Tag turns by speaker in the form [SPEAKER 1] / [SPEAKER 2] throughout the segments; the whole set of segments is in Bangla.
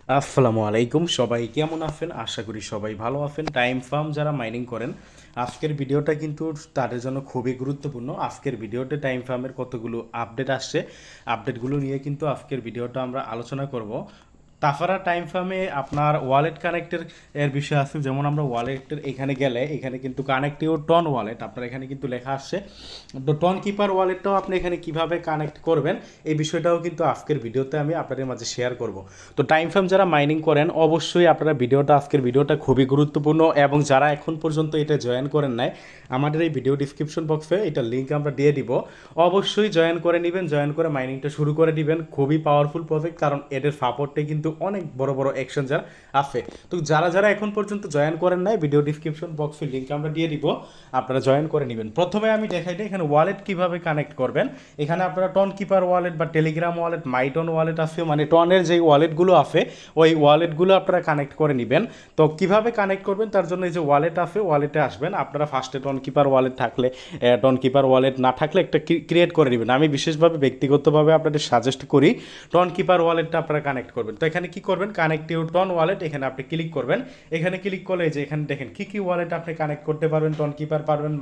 [SPEAKER 1] আসসালামু আলাইকুম, সবাই কেমন আছেন? আশা করি সবাই ভালো আছেন। টাইম ফার্ম যারা মাইনিং করেন, আজকের ভিডিওটা কিন্তু তাদের জন্য খুবই গুরুত্বপূর্ণ। আজকের ভিডিওতে টাইম ফার্মের কতগুলো আপডেট আসছে, আপডেটগুলো নিয়ে কিন্তু আজকের ভিডিওটা আমরা আলোচনা করব। তাছাড়া টাইম ফার্মে আপনার ওয়ালেট কানেক্টের বিষয় আছে, যেমন আমরা ওয়ালেটের এখানে গেলে এখানে কিন্তু কানেক্টিভ টন ওয়ালেট আপনার এখানে কিন্তু লেখা আসছে। তো টন কিপার ওয়ালেটটাও আপনি এখানে কিভাবে কানেক্ট করবেন এই বিষয়টাও কিন্তু আজকের ভিডিওতে আমি আপনাদের মাঝে শেয়ার করব। তো টাইম ফার্ম যারা মাইনিং করেন অবশ্যই আপনারা আজকের ভিডিওটা খুবই গুরুত্বপূর্ণ, এবং যারা এখন পর্যন্ত এটা জয়েন করেন নাই, আমাদের এই ভিডিও ডিসক্রিপশন বক্সে এটা লিঙ্ক আমরা দিয়ে দিব। অবশ্যই জয়েন করে নেবেন, জয়েন করে মাইনিংটা শুরু করে দিবেন। খুবই পাওয়ারফুল প্রজেক্ট, কারণ এদের সাপোর্টে কিন্তু অনেক বড় বড় এক্সচেঞ্জার আছে। তো যারা যারা এখন পর্যন্ত জয়েন করেন নাই, ভিডিও ডিসক্রিপশন বক্সে লিঙ্ক আমরা দিয়ে দিব, আপনারা জয়েন করে নেবেন। প্রথমে আমি দেখাই দিই এখানে ওয়ালেট কিভাবে কানেক্ট করবেন। এখানে আপনারা টন কিপার ওয়ালেট বা টেলিগ্রাম ওয়ালেট, মাইটন ওয়ালেট আছে, মানে টনের যে ওয়ালেটগুলো আছে ওই ওয়ালেটগুলো আপনারা কানেক্ট করে নেবেন। তো কিভাবে কানেক্ট করবেন তার জন্য এই যে ওয়ালেট আছে, ওয়ালেটে আসবেন। আপনারা ফার্স্টে টন কিপার ওয়ালেট থাকলে, টন কিপার ওয়ালেট না থাকলে একটা ক্রিয়েট করে নেবেন। আমি বিশেষভাবে ব্যক্তিগতভাবে আপনাদের সাজেস্ট করি টন কিপার ওয়ালেটটা আপনারা কানেক্ট করবেন। তো এখানে কি করবেন, কানেক্টিভ টন ওয়ালেট, এখানে আপনি ক্লিক করবেন। এখানে ক্লিক করলে যে এখানে দেখেন কি কি ওয়ালেট আপনি কানেক্ট করতে পারবেন। টন কিপার পারবেন,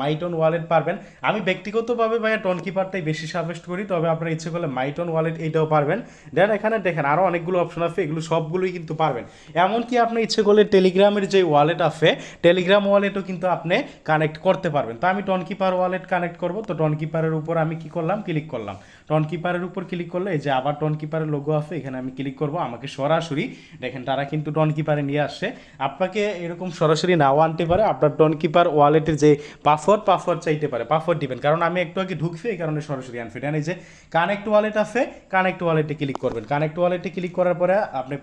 [SPEAKER 1] মাইটন ওয়ালেট পারবেন। আমি ব্যক্তিগতভাবে ভাইয়া টন কিপারটাই বেশি সাজেস্ট করি, তবে আপনার ইচ্ছে করলে মাইটন ওয়ালেট এইটাও পারবেন। দেন এখানে দেখেন আরও অনেকগুলো অপশন আছে, এগুলো সবগুলোই কিন্তু পারবেন। এমনকি আপনি ইচ্ছে করলে টেলিগ্রামের যে ওয়ালেট আছে, টেলিগ্রাম ওয়ালেটও কিন্তু আপনি কানেক্ট করতে পারবেন। তো আমি টন কিপার ওয়ালেট কানেক্ট করব। তো টন কিপারের উপর আমি কি করলাম, ক্লিক করলাম। টন কিপারের উপর ক্লিক করলে এই যে আবার টন কিপারের লোগো আছে, এখানে আমি ক্লিক করব। আমাকে সরাসরি দেখেন তারা কিন্তু টন কিপারে নিয়ে আসছে। আপনাকে এরকম সরাসরি নাও আনতে পারে, আপনার টন কিপার ওয়ালেটের যে পাসওয়ার্ড চাইতে পারে, পাসওয়ার্ড দিবেন। কারণ আমি একটু আগে ঢুকছি, এই কারণে সরাসরি আনফিট। এই যে কানেক্ট ওয়ালেট আছে, কানেক্ট ওয়ালেটে ক্লিক করবেন। কানেক্ট ওয়ালেটে ক্লিক করার পরে আপনি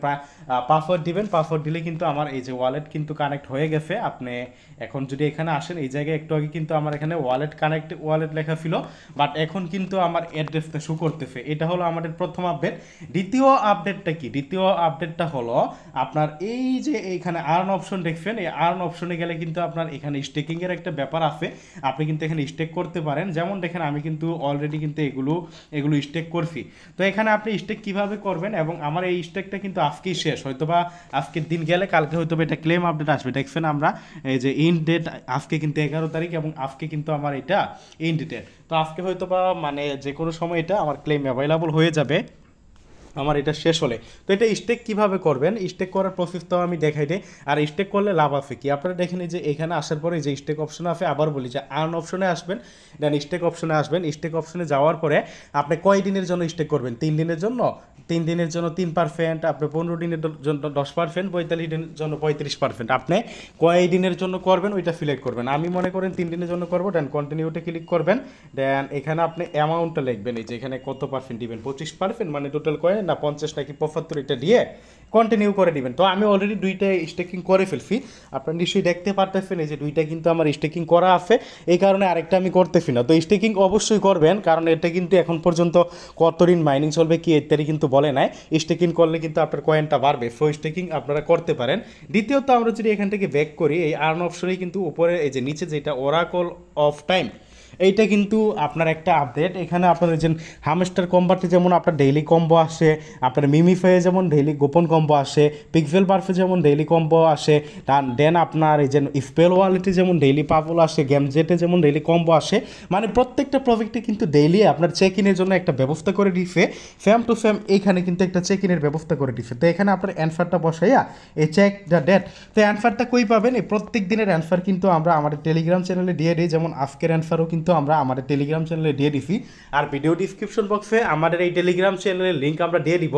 [SPEAKER 1] পাসওয়ার্ড দিবেন। পাসওয়ার্ড দিলে কিন্তু আমার এই যে ওয়ালেট কিন্তু কানেক্ট হয়ে গেছে। আপনি এখন যদি এখানে আসেন, এই জায়গায় একটু আগে কিন্তু আমার এখানে ওয়ালেট কানেক্ট ওয়ালেট লেখা ছিল, বাট এখন কিন্তু আমার অ্যাড্রেসটা শো করতেছে। এটা হলো আমাদের প্রথম আপডেট। দ্বিতীয় আপডেটটা কি, দ্বিতীয় আপডেটটা হলো আপনার এই যে এইখানে আর্ন অপশন দেখছেন, এই আর্ন অপশনে গেলে কিন্তু আপনার এখানে স্টেকিংয়ের একটা ব্যাপার আছে। আপনি কিন্তু এখানে স্টেক করতে পারেন। যেমন দেখেন আমি কিন্তু অলরেডি কিন্তু এগুলো স্টেক করছি। তো এখানে আপনি স্টেক কিভাবে করবেন, এবং আমার এই স্টেকটা কিন্তু আজকেই শেষ, হয়তোবা আজকের দিন গেলে কালকে হয়তোবা এটা ক্লেম আপডেট আসবে। দেখছেন আমরা এই যে ইন ডেট আজকে কিন্তু 11 তারিখ, এবং আজকে কিন্তু আমার এটা ইন ডেটের। তো আজকে হয়তোবা মানে যে কোনো সময় এটা আমার ক্লেম অ্যাভেলেবল হয়ে যাবে আমার এটা শেষ হলে। তো এটা স্টেক কীভাবে করবেন, স্টেক করার প্রসেসটাও আমি দেখাই দিই। আর স্টেক করলে লাভ আছে কি, আপনারা দেখেন যে এখানে আসার পরে যে স্টেক অপশনে আছে, আবার বলি যে আর্ন অপশনে আসবেন, দেন স্টেক অপশনে আসবেন। স্টেক অপশনে যাওয়ার পরে আপনি কয় দিনের জন্য স্টেক করবেন, 3 দিনের জন্য, 3 দিনের জন্য 3%, আপনি 15 দিনের জন্য 10%, 45 দিনের জন্য 35%। আপনি কয় দিনের জন্য করবেন ওইটা সিলেক্ট করবেন। আমি মনে করেন 3 দিনের জন্য করবো, দেন কন্টিনিউতে ক্লিক করবেন। দেন এখানে আপনি অ্যামাউন্টটা লিখবেন, এই যে এখানে কত পার্সেন্ট দিবেন, 25%, মানে টোটাল কয়েন না 50 নাকি 75, এটা দিয়ে কন্টিনিউ করে দিবেন। তো আমি অলরেডি দুইটা স্টেকিং করে ফেলছি, আপনারা নিশ্চয়ই দেখতে পারতেছেন এই যে দুইটা কিন্তু আমার স্টেকিং করা আছে, এই কারণে আরেকটা আমি করতেছি না। তো স্টেকিং অবশ্যই করবেন, কারণ এটা কিন্তু এখন পর্যন্ত কতদিন মাইনিং চলবে কি ইত্যাদি কিন্তু বলে নাই। স্টেকিং করলে কিন্তু আপনার কয়েনটা বাড়বে, সো স্টেকিং আপনারা করতে পারেন। দ্বিতীয়ত আমরা যদি এখান থেকে ব্যাক করি, এই আর্ন অপশনেই কিন্তু উপরে এই যে নিচে যেটা ওরাকল অফ টাইম, এইটা কিন্তু আপনার একটা আপডেট। এখানে আপনার যে হামস্টার কম্বোতে যেমন আপনার ডেইলি কম্বো আসে, আপনার মিমিফাইয়ে যেমন ডেইলি গোপন কম্বো আসে, পিক্সেল বার্ফে যেমন ডেইলি কম্বো আসে, দেন আপনার এই যে স্পেল ওয়ালেটে যেমন ডেইলি পাবল আসে, গেমজেটে যেমন ডেইলি কম্বো আসে। মানে প্রত্যেকটা প্রজেক্টে কিন্তু ডেইলি আপনার চেক ইনের জন্য একটা ব্যবস্থা করে দিচ্ছে, ফ্যাম টু ফ্যাম এইখানে কিন্তু একটা চেক ইনের ব্যবস্থা করে দিচ্ছে। তো এখানে আপনার অ্যান্সারটা বসাইয়া এই চেক দ্য ডেট, তো অ্যান্সারটা কই পাবেন, এই প্রত্যেক দিনের অ্যান্সার কিন্তু আমরা আমাদের টেলিগ্রাম চ্যানেলে দিয়ে দিই। যেমন আজকের অ্যান্সারও কিন্তু আমরা আমাদের টেলিগ্রাম চ্যানেলে দিয়ে দিছি, আর ভিডিও ডিসক্রিপশন বক্সে আমাদের এই টেলিগ্রাম চ্যানেলের লিঙ্ক আমরা দিয়ে দিব।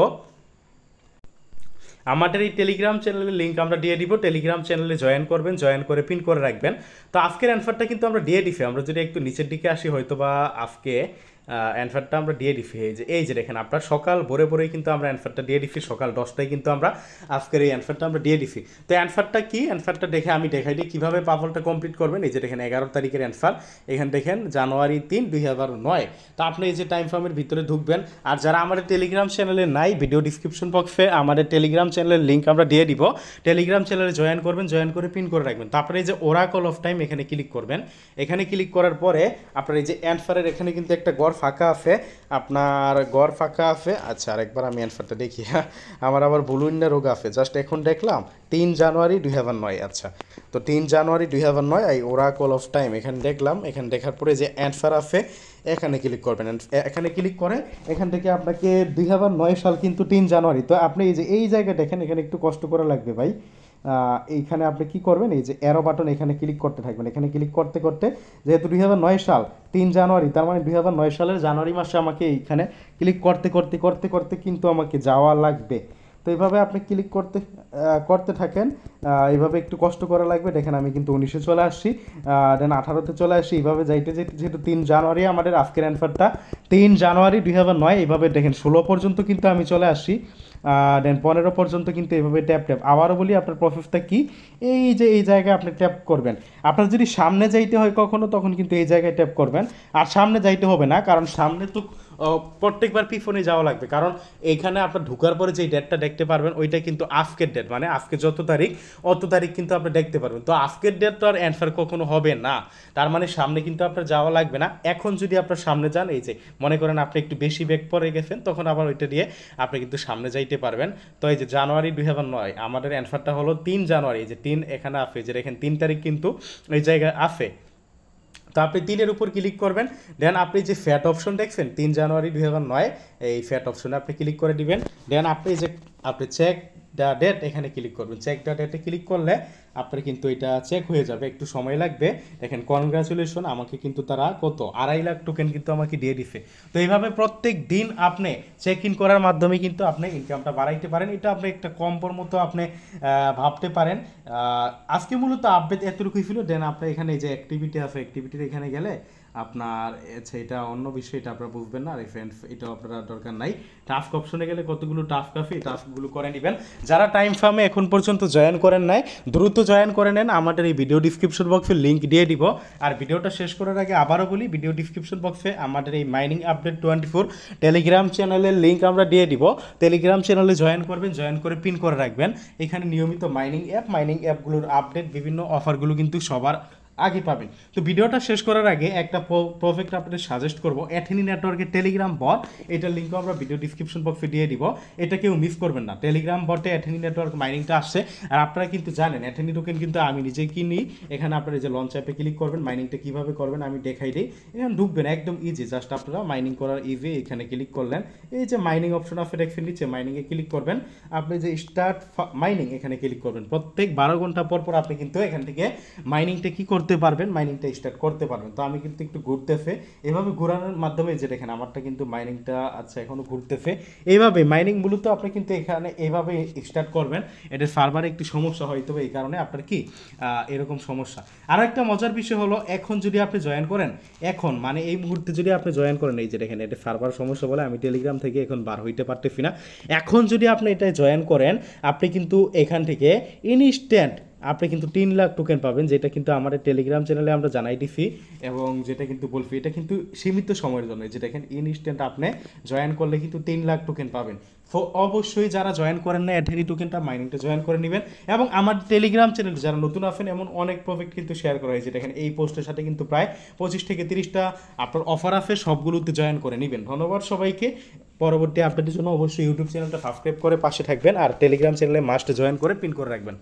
[SPEAKER 1] আমাদের এই টেলিগ্রাম চ্যানেলের লিঙ্ক আমরা দিয়ে দিব, টেলিগ্রাম চ্যানেলে জয়েন করবেন, জয়েন করে পিন করে রাখবেন। তো আজকের অ্যান্সারটা কিন্তু আমরা দিয়ে দিছি। আমরা যদি একটু নিচের দিকে আসি, হয়তো বা আজকে অ্যান্সারটা আমরা দিয়ে দিছি। এই যে দেখেন আপনার সকাল ভোরেই কিন্তু আমরা অ্যান্সারটা দিয়ে দিছি, সকাল 10টায় কিন্তু আমরা আজকের এই অ্যান্সারটা আমরা দিয়ে দিছি। তো অ্যান্সারটা কি, অ্যান্সারটা দেখে আমি দেখাই দিই কীভাবে পাভলটা কমপ্লিট করবেন। এই যে দেখেন 11 তারিখের অ্যান্সার, এখানে দেখেন জানুয়ারি 3, 2009। তো আপনি এই যে টাইম ফর্মের ভিতরে ঢুকবেন। আর যারা আমাদের টেলিগ্রাম চ্যানেলে নাই, ভিডিও ডিসক্রিপশন বক্সে আমাদের টেলিগ্রাম চ্যানেলের লিঙ্ক আমরা দিয়ে দিব, টেলিগ্রাম চ্যানেলে জয়েন করবেন, জয়েন করে পিন করে রাখবেন। তারপরে এই যে ওরাকল অফ টাইম এখানে ক্লিক করবেন। এখানে ক্লিক করার পরে আপনার এই যে অ্যান্সারের এখানে কিন্তু একটা গড় গড় ফাঁকা আছে আপনার গড় ফাঁকা আছে আচ্ছা আরেকবার আমি অ্যান্সারটা দেখি হ্যাঁ আমার আবার বুলুন্ডা রোগ আছে জাস্ট এখন দেখলাম 3 জানুয়ারি 2009 আচ্ছা তো 3 জানুয়ারি 2009 এই ওরাকল অফ টাইম এখানে দেখলাম এখানে দেখার পরে যে অ্যান্সার আছে এখানে ক্লিক করবেন এখানে ক্লিক করে এখান থেকে আপনাকে 2009 সাল কিন্তু 3 জানুয়ারি তো আপনি এই যে এই জায়গাটা এখানে একটু কষ্ট করা লাগবে ভাই এইখানে আপনি কি করবেন এই যে অ্যারো বাটন এখানে ক্লিক করতে থাকবেন এখানে ক্লিক করতে করতে যেহেতু 2009 সাল 3 জানুয়ারি তার মানে 2009 সালের জানুয়ারি মাসে আমাকে এইখানে ক্লিক করতে করতে করতে করতে কিন্তু আমাকে যাওয়া লাগবে তো এইভাবে আপনি ক্লিক করতে থাকেন এইভাবে একটু কষ্ট করা লাগবে দেখেন আমি কিন্তু 19-এ চলে আসছি দেন 18-তে চলে আসছি এইভাবে যাইতে যেতে যেহেতু 3 জানুয়ারি আমাদের আজকের অ্যান্সারটা 3 জানুয়ারি 2009 এইভাবে দেখেন 16 পর্যন্ত কিন্তু আমি চলে আসছি দেন 15 পর্যন্ত কিন্তু এইভাবে ট্যাপ আবারও বলি আপনার প্রসেসটা কি এই যে এই জায়গায় আপনি ট্যাপ করবেন আপনার যদি সামনে যাইতে হয় কখনো তখন কিন্তু এই জায়গায় ট্যাপ করবেন আর সামনে যাইতে হবে না কারণ সামনে তো প্রত্যেকবার পিছনে যাওয়া লাগবে কারণ এইখানে আপনার ঢোকার পরে যে ডেটটা দেখতে পারবেন ওইটা কিন্তু আজকের ডেট মানে আজকে যত তারিখ অত তারিখ কিন্তু আপনি দেখতে পারবেন তো আজকের ডেট তো আর অ্যান্সার কখনো হবে না তার মানে সামনে কিন্তু আপনার যাওয়া লাগবে না এখন যদি আপনার সামনে যান এই যে মনে করেন আপনি একটু বেশি বেগ পরে গেছেন তখন আবার ওইটা দিয়ে আপনি কিন্তু সামনে যাইতে পারবেন তো এই যে জানুয়ারি 2009 আমাদের অ্যান্সারটা হলো 3 জানুয়ারি এই যে 3 এখানে আছে যে দেখেন 3 তারিখ কিন্তু এই জায়গায় আছে তো আপনি 3-এর উপর ক্লিক করবেন দেন আপনি যে ফ্যাট অপশন দেখছেন 3 জানুয়ারি 2009 এই ফ্যাট অপশনে আপনি ক্লিক করে দিবেন দেন আপনি যে আপনি চেক দ্য ডেট এখানে ক্লিক করবেন চেক দ্য ডেটে ক্লিক করলে আপনার কিন্তু এটা চেক হয়ে যাবে একটু সময় লাগবে দেখেন কনগ্রাচুলেশন আমাকে কিন্তু তারা কত 2.5 লাখ টোকেন কিন্তু আমাকে দিয়ে দিছে তো এইভাবে প্রত্যেক দিন আপনি চেক ইন করার মাধ্যমে কিন্তু আপনি ইনকামটা বাড়াইতে পারেন এটা আপনি একটা কম্পোর মতো আপনি ভাবতে পারেন আজকে মূলত আপডেট এতটুকুই ছিল দেন আপনি এখানে যে অ্যাক্টিভিটি আছে অ্যাক্টিভিটির এখানে গেলে আপনার এটা অন্য বিষয় এটা আপনারা বুঝবেন না রেফারেন্স এটা আপনারা দরকার নাই টাস্ক অপশনে গেলে কতগুলো টাস্ক আছে এই টাস্কগুলো করে নেবেন যারা টাইম ফার্মে এখন পর্যন্ত জয়েন করেন নাই দ্রুত জয়েন করে নেন আমাদের এই ভিডিও ডিসক্রিপশন বক্সে লিঙ্ক দিয়ে দিব আর ভিডিওটা শেষ করার আগে আবারও বলি ভিডিও ডিসক্রিপশন বক্সে আমাদের এই মাইনিং আপডেট 24 টেলিগ্রাম চ্যানেলের লিঙ্ক আমরা দিয়ে দিব টেলিগ্রাম চ্যানেলে জয়েন করবেন জয়েন করে পিন করে রাখবেন এখানে নিয়মিত মাইনিং অ্যাপগুলোর আপডেট বিভিন্ন অফারগুলো কিন্তু সবার আগে পাবেন তো ভিডিওটা শেষ করার আগে একটা প্রজেক্ট আপনাদের সাজেস্ট করব অ্যাথেনি নেটওয়ার্কের টেলিগ্রাম বট এটার লিঙ্কও আমরা ভিডিও ডিসক্রিপশন বক্সে দিয়ে দিব এটা কেউ মিস করবেন না টেলিগ্রাম বটে অ্যাথেনি নেটওয়ার্ক মাইনিংটা আসছে আর আপনারা কিন্তু জানেন অ্যাথেনি টোকেন কিন্তু আমি নিজে কিনি এখানে আপনারা যে লঞ্চ অ্যাপে ক্লিক করবেন মাইনিংটা কীভাবে করবেন আমি দেখাই দিই এখানে ঢুকবেন একদম ইজি জাস্ট আপনারা মাইনিং করার ইজি এখানে ক্লিক করলেন এই যে মাইনিং অপশন আছে দেখছেন নিচে মাইনিংয়ে ক্লিক করবেন আপনি যে স্টার্ট মাইনিং এখানে ক্লিক করবেন প্রত্যেক 12 ঘন্টা পর পর আপনি কিন্তু এখান থেকে মাইনিংটা কি করতে পারবেন মাইনিংটা স্টার্ট করতে পারবেন তো আমি কিন্তু একটু ঘুরতেছে এভাবে ঘোরানোর মাধ্যমে যে দেখেন আমারটা কিন্তু মাইনিংটা আচ্ছা এখনো ঘুরতেছে এইভাবে মাইনিং মূলত আপনি কিন্তু এখানে এইভাবে স্টার্ট করবেন এটা সার্ভারে একটু সমস্যা হয়তো এই কারণে আপনার কি এরকম সমস্যা আর একটা মজার বিষয় হলো এখন যদি আপনি জয়েন করেন এখন মানে এই মুহূর্তে যদি আপনি জয়েন করেন এই যে দেখেন এটা সার্ভার সমস্যা বলে আমি টেলিগ্রাম থেকে এখন বার হইতে পারতেছি না এখন যদি আপনি এটা জয়েন করেন আপনি কিন্তু এখান থেকে ইনস্ট্যান্ট আপনি কিন্তু 3 লাখ টোকেন পাবেন যেটা কিন্তু আমাদের টেলিগ্রাম চ্যানেলে আমরা জানাই দিছি এবং যেটা কিন্তু বলছি এটা কিন্তু সীমিত সময়ের জন্য যেটা এখানে ইনস্ট্যান্ট আপনি জয়েন করলে কিন্তু 3 লাখ টোকেন পাবেন তো অবশ্যই যারা জয়েন করেন না অ্যাথেনি টোকেনটা মাইনিংটা জয়েন করে নেবেন এবং আমার টেলিগ্রাম চ্যানেল যারা নতুন আছেন এমন অনেক প্রজেক্ট কিন্তু শেয়ার করা হয়েছে দেখেন এই পোস্টের সাথে কিন্তু প্রায় 25 থেকে 30টা আপনার অফার আছে সবগুলোতে জয়েন করে নেবেন ধন্যবাদ সবাইকে পরবর্তী আপডেটের জন্য অবশ্যই ইউটিউব চ্যানেলটা সাবস্ক্রাইব করে পাশে থাকবেন আর টেলিগ্রাম চ্যানেলে মাস্ট জয়েন করে পিন করে রাখবেন